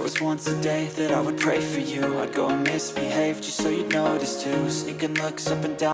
was once a day that I would pray for you. I'd go and misbehave just so you'd notice too. Sneaking looks up and down.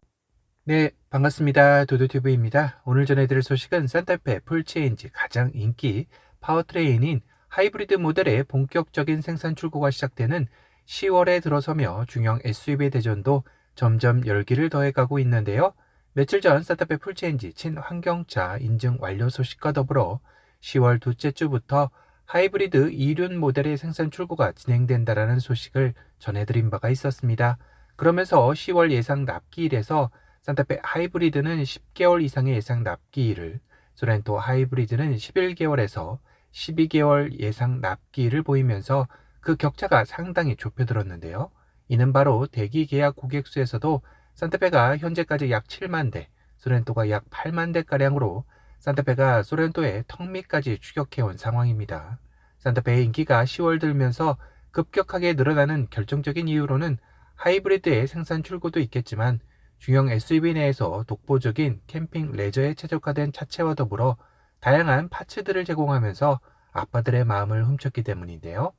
네, 반갑습니다. 도도튜브입니다. 오늘 전해드릴 소식은 산타페 풀체인지 가장 인기 파워트레인인 하이브리드 모델의 본격적인 생산 출고가 시작되는 10월에 들어서며 중형 SUV 대전도 점점 열기를 더해가고 있는데요. 며칠 전 산타페 풀체인지 친환경차 인증 완료 소식과 더불어 10월 둘째 주부터 하이브리드 2륜 모델의 생산 출고가 진행된다라는 소식을 전해드린 바가 있었습니다. 그러면서 10월 예상 납기일에서 산타페 하이브리드는 10개월 이상의 예상 납기일을, 소렌토 하이브리드는 11개월에서 12개월 예상 납기일을 보이면서 그 격차가 상당히 좁혀들었는데요. 이는 바로 대기 계약 고객 수에서도 산타페가 현재까지 약 7만 대, 소렌토가 약 8만 대가량으로 산타페가 소렌토의 턱밑까지 추격해온 상황입니다. 산타페의 인기가 10월 들면서 급격하게 늘어나는 결정적인 이유로는 하이브리드의 생산 출고도 있겠지만 중형 SUV 내에서 독보적인 캠핑 레저에 최적화된 차체와 더불어 다양한 파츠들을 제공하면서 아빠들의 마음을 훔쳤기 때문인데요.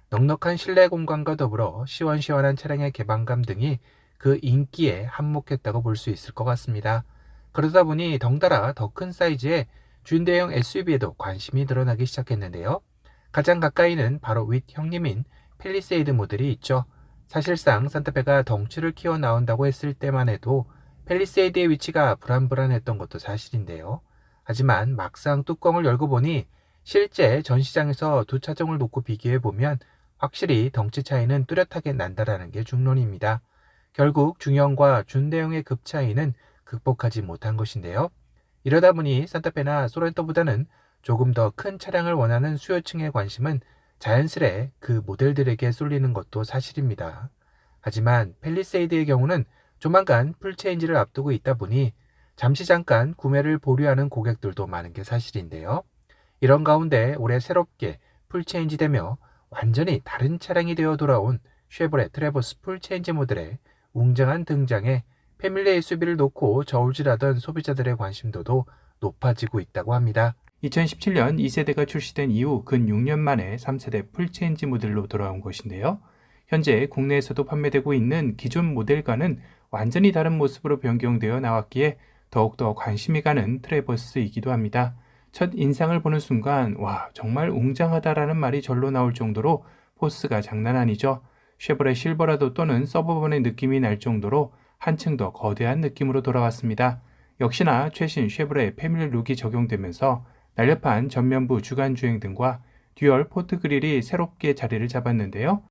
넉넉한 실내 공간과 더불어 시원시원한 차량의 개방감 등이 그 인기에 한몫했다고 볼 수 있을 것 같습니다. 그러다 보니 덩달아 더 큰 사이즈의 준대형 SUV에도 관심이 늘어나기 시작했는데요. 가장 가까이는 바로 윗 형님인 팰리세이드 모델이 있죠. 사실상 산타페가 덩치를 키워 나온다고 했을 때만 해도 팰리세이드의 위치가 불안불안했던 것도 사실인데요. 하지만 막상 뚜껑을 열고 보니 실제 전시장에서 두 차종을 놓고 비교해보면 확실히 덩치 차이는 뚜렷하게 난다라는 게 중론입니다. 결국 중형과 준대형의 급 차이는 극복하지 못한 것인데요. 이러다 보니 산타페나 소렌토보다는 조금 더 큰 차량을 원하는 수요층의 관심은 자연스레 그 모델들에게 쏠리는 것도 사실입니다. 하지만 팰리세이드의 경우는 조만간 풀체인지를 앞두고 있다 보니 잠시 잠깐 구매를 보류하는 고객들도 많은 게 사실인데요. 이런 가운데 올해 새롭게 풀체인지 되며 완전히 다른 차량이 되어 돌아온 쉐보레 트래버스 풀체인지 모델의 웅장한 등장에 패밀리 SUV를 놓고 저울질하던 소비자들의 관심도도 높아지고 있다고 합니다. 2017년 2세대가 출시된 이후 근 6년 만에 3세대 풀체인지 모델로 돌아온 것인데요. 현재 국내에서도 판매되고 있는 기존 모델과는 완전히 다른 모습으로 변경되어 나왔기에 더욱더 관심이 가는 트래버스이기도 합니다. 첫 인상을 보는 순간 와 정말 웅장하다라는 말이 절로 나올 정도로 포스가 장난 아니죠. 쉐보레 실버라도 또는 서버번의 느낌이 날 정도로 한층 더 거대한 느낌으로 돌아왔습니다. 역시나 최신 쉐보레 패밀리 룩이 적용되면서 날렵한 전면부 주간주행 등과 듀얼 포트 그릴이 새롭게 자리를 잡았는데요.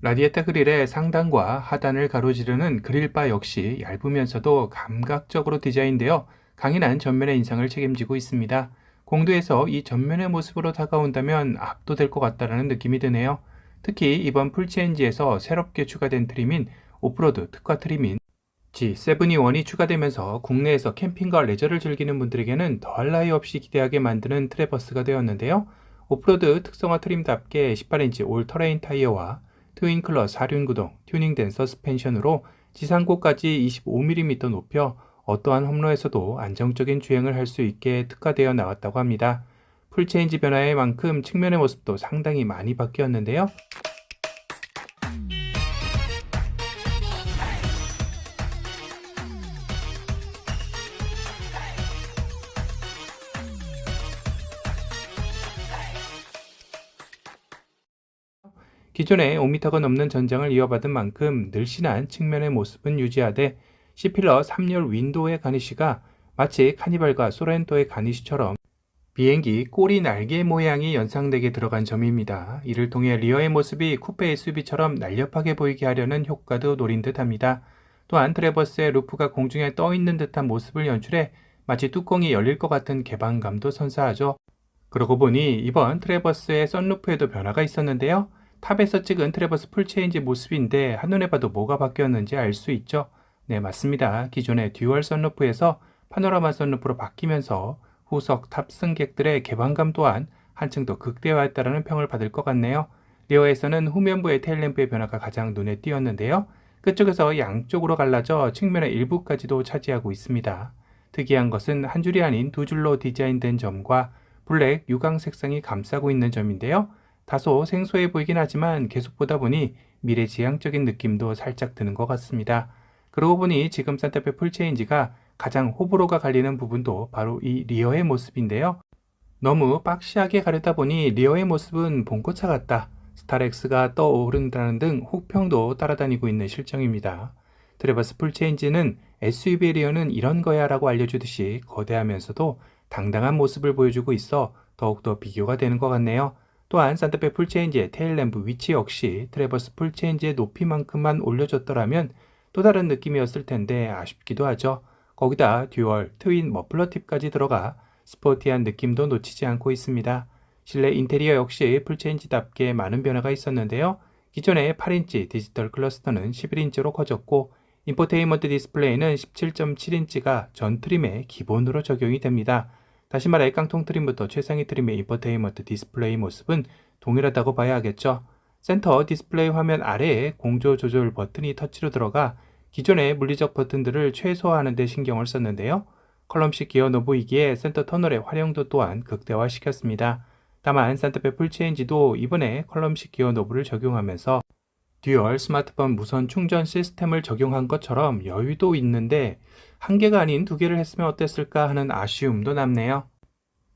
라디에타 그릴의 상단과 하단을 가로지르는 그릴바 역시 얇으면서도 감각적으로 디자인되어 강인한 전면의 인상을 책임지고 있습니다. 공도에서 이 전면의 모습으로 다가온다면 압도될 것 같다는 느낌이 드네요. 특히 이번 풀체인지에서 새롭게 추가된 트림인 오프로드 특화 트림인 G721이 추가되면서 국내에서 캠핑과 레저를 즐기는 분들에게는 더할 나위 없이 기대하게 만드는 트래버스가 되었는데요. 오프로드 특성화 트림답게 18인치 올 터레인 타이어와 트윈클러 4륜 구동, 튜닝된 서스펜션으로 지상고까지 25mm 높여 어떠한 험로에서도 안정적인 주행을 할 수 있게 특화되어 나왔다고 합니다. 풀체인지 변화의 만큼 측면의 모습도 상당히 많이 바뀌었는데요. 기존에 5m가 넘는 전장을 이어받은 만큼 늘씬한 측면의 모습은 유지하되 C필러 3열 윈도우의 가니쉬가 마치 카니발과 소렌토의 가니쉬처럼 비행기 꼬리 날개 모양이 연상되게 들어간 점입니다. 이를 통해 리어의 모습이 쿠페 SUV처럼 날렵하게 보이게 하려는 효과도 노린 듯합니다. 또한 트래버스의 루프가 공중에 떠있는 듯한 모습을 연출해 마치 뚜껑이 열릴 것 같은 개방감도 선사하죠. 그러고 보니 이번 트래버스의 선루프에도 변화가 있었는데요. 탑에서 찍은 트래버스 풀체인지 모습인데 한눈에 봐도 뭐가 바뀌었는지 알 수 있죠. 네, 맞습니다. 기존의 듀얼 선루프에서 파노라마 선루프로 바뀌면서 후석 탑승객들의 개방감 또한 한층 더 극대화했다는 평을 받을 것 같네요. 리어에서는 후면부의 테일램프의 변화가 가장 눈에 띄었는데요. 끝쪽에서 양쪽으로 갈라져 측면의 일부까지도 차지하고 있습니다. 특이한 것은 한 줄이 아닌 두 줄로 디자인된 점과 블랙 유광 색상이 감싸고 있는 점인데요. 다소 생소해 보이긴 하지만 계속 보다 보니 미래지향적인 느낌도 살짝 드는 것 같습니다. 그러고 보니 지금 산타페 풀체인지가 가장 호불호가 갈리는 부분도 바로 이 리어의 모습인데요. 너무 박시하게 가려다 보니 리어의 모습은 봉고차 같다, 스타렉스가 떠오른다는 등 혹평도 따라다니고 있는 실정입니다. 트래버스 풀체인지는 SUV 리어는 이런 거야 라고 알려주듯이 거대하면서도 당당한 모습을 보여주고 있어 더욱더 비교가 되는 것 같네요. 또한 산타페 풀체인지의 테일램프 위치 역시 트래버스 풀체인지의 높이만큼만 올려줬더라면 또 다른 느낌이었을 텐데 아쉽기도 하죠. 거기다 듀얼, 트윈 머플러 팁까지 들어가 스포티한 느낌도 놓치지 않고 있습니다. 실내 인테리어 역시 풀체인지답게 많은 변화가 있었는데요. 기존의 8인치 디지털 클러스터는 11인치로 커졌고 인포테인먼트 디스플레이는 17.7인치가 전 트림의 기본으로 적용이 됩니다. 다시 말해 깡통 트림부터 최상위 트림의 인포테인먼트 디스플레이 모습은 동일하다고 봐야 하겠죠. 센터 디스플레이 화면 아래에 공조 조절 버튼이 터치로 들어가 기존의 물리적 버튼들을 최소화하는 데 신경을 썼는데요. 컬럼식 기어 노브이기에 센터 터널의 활용도 또한 극대화시켰습니다. 다만 산타페 풀체인지도 이번에 컬럼식 기어 노브를 적용하면서 듀얼 스마트폰 무선 충전 시스템을 적용한 것처럼 여유도 있는데 한 개가 아닌 두 개를 했으면 어땠을까 하는 아쉬움도 남네요.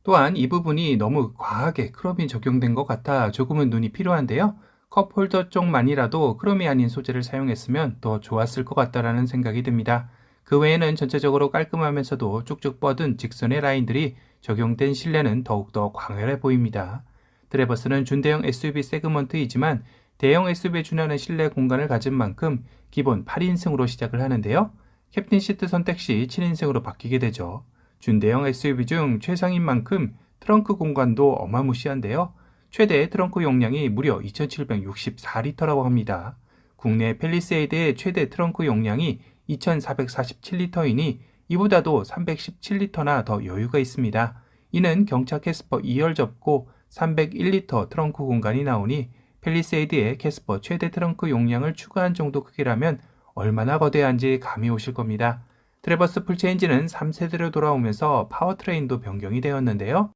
또한 이 부분이 너무 과하게 크롬이 적용된 것 같아 조금은 눈이 필요한데요. 컵홀더 쪽만이라도 크롬이 아닌 소재를 사용했으면 더 좋았을 것 같다라는 생각이 듭니다. 그 외에는 전체적으로 깔끔하면서도 쭉쭉 뻗은 직선의 라인들이 적용된 실내는 더욱더 광활해 보입니다. 트래버스는 준대형 SUV 세그먼트이지만 대형 SUV에 준하는 실내 공간을 가진 만큼 기본 8인승으로 시작을 하는데요. 캡틴 시트 선택 시 7인승으로 바뀌게 되죠. 준대형 SUV 중 최상인 만큼 트렁크 공간도 어마무시한데요. 최대 트렁크 용량이 무려 2764리터라고 합니다. 국내 팰리세이드의 최대 트렁크 용량이 2447리터이니 이보다도 317리터나 더 여유가 있습니다. 이는 경차 캐스퍼 2열 접고 301리터 트렁크 공간이 나오니 팰리세이드의 캐스퍼 최대 트렁크 용량을 추가한 정도 크기라면 얼마나 거대한지 감이 오실 겁니다. 트래버스 풀체인지는 3세대로 돌아오면서 파워트레인도 변경이 되었는데요.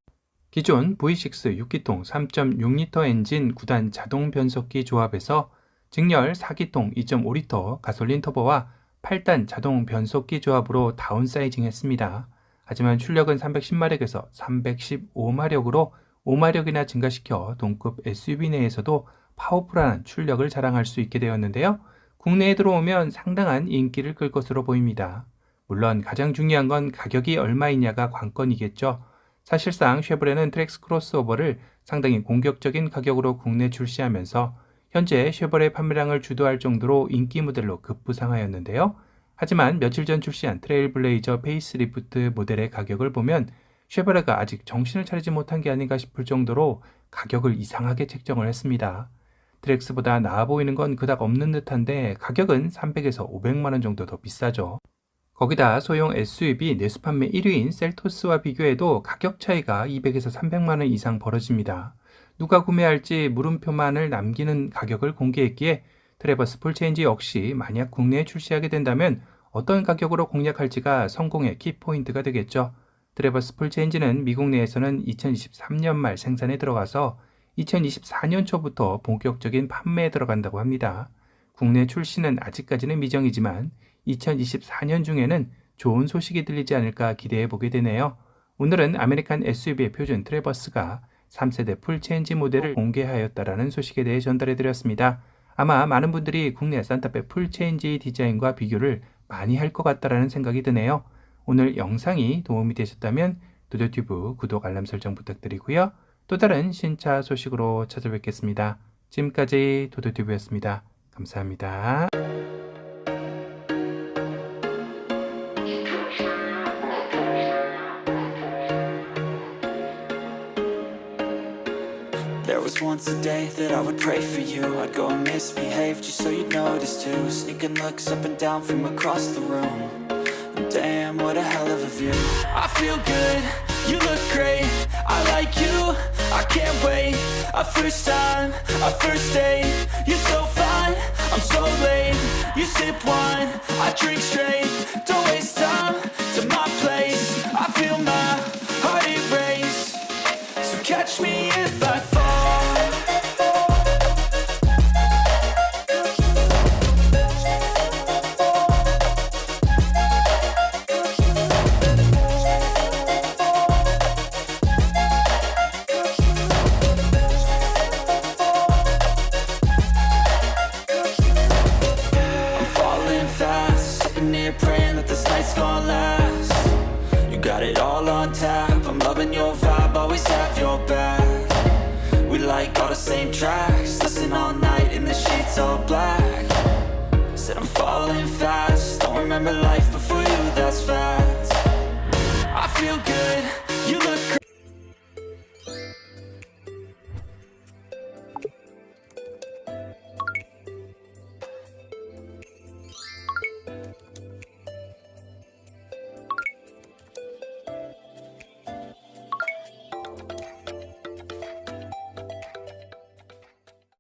기존 V6 6기통 3.6리터 엔진 9단 자동 변속기 조합에서 직렬 4기통 2.5리터 가솔린 터보와 8단 자동 변속기 조합으로 다운사이징 했습니다. 하지만 출력은 310마력에서 315마력으로 5마력이나 증가시켜 동급 SUV 내에서도 파워풀한 출력을 자랑할 수 있게 되었는데요. 국내에 들어오면 상당한 인기를 끌 것으로 보입니다. 물론 가장 중요한 건 가격이 얼마이냐가 관건이겠죠. 사실상 쉐보레는 트랙스 크로스오버를 상당히 공격적인 가격으로 국내 출시하면서 현재 쉐보레 판매량을 주도할 정도로 인기 모델로 급부상하였는데요. 하지만 며칠 전 출시한 트레일블레이저 페이스리프트 모델의 가격을 보면 쉐보레가 아직 정신을 차리지 못한 게 아닌가 싶을 정도로 가격을 이상하게 책정을 했습니다. 트랙스보다 나아 보이는 건 그닥 없는 듯한데 가격은 300에서 500만원 정도 더 비싸죠. 거기다 소형 SUV 내수 판매 1위인 셀토스와 비교해도 가격 차이가 200에서 300만원 이상 벌어집니다. 누가 구매할지 물음표만을 남기는 가격을 공개했기에 트래버스 풀체인지 역시 만약 국내에 출시하게 된다면 어떤 가격으로 공략할지가 성공의 키포인트가 되겠죠. 트래버스 풀체인지는 미국 내에서는 2023년 말 생산에 들어가서 2024년 초부터 본격적인 판매에 들어간다고 합니다. 국내 출시는 아직까지는 미정이지만 2024년 중에는 좋은 소식이 들리지 않을까 기대해 보게 되네요. 오늘은 아메리칸 SUV의 표준 트래버스가 3세대 풀체인지 모델을 공개하였다라는 소식에 대해 전달해 드렸습니다. 아마 많은 분들이 국내 산타페 풀체인지 디자인과 비교를 많이 할 것 같다라는 생각이 드네요. 오늘 영상이 도움이 되셨다면 도도튜브 구독 알람 설정 부탁드리고요. 또 다른 신차 소식으로 찾아뵙겠습니다. 지금까지 도도튜브였습니다. 감사합니다. There was once a day that I would pray for you. I'd go and misbehave just so you'd notice too. Sneaking looks up and down from across the room. And damn, what a hell of a view. I feel good, you look great. I like you, I can't wait. A first time, a first date. You're so fine, I'm so late. You sip wine, I drink straight. Don't waste time to my place. I feel my heart erase. So catch me if I fall. sitting here praying that this night's gonna last. You got it all on tap, I'm loving your vibe, always have your back. We like all the same tracks, listen all night in the sheets all black. Said I'm falling fast, don't remember life before you, that's fact. I feel good, you look great.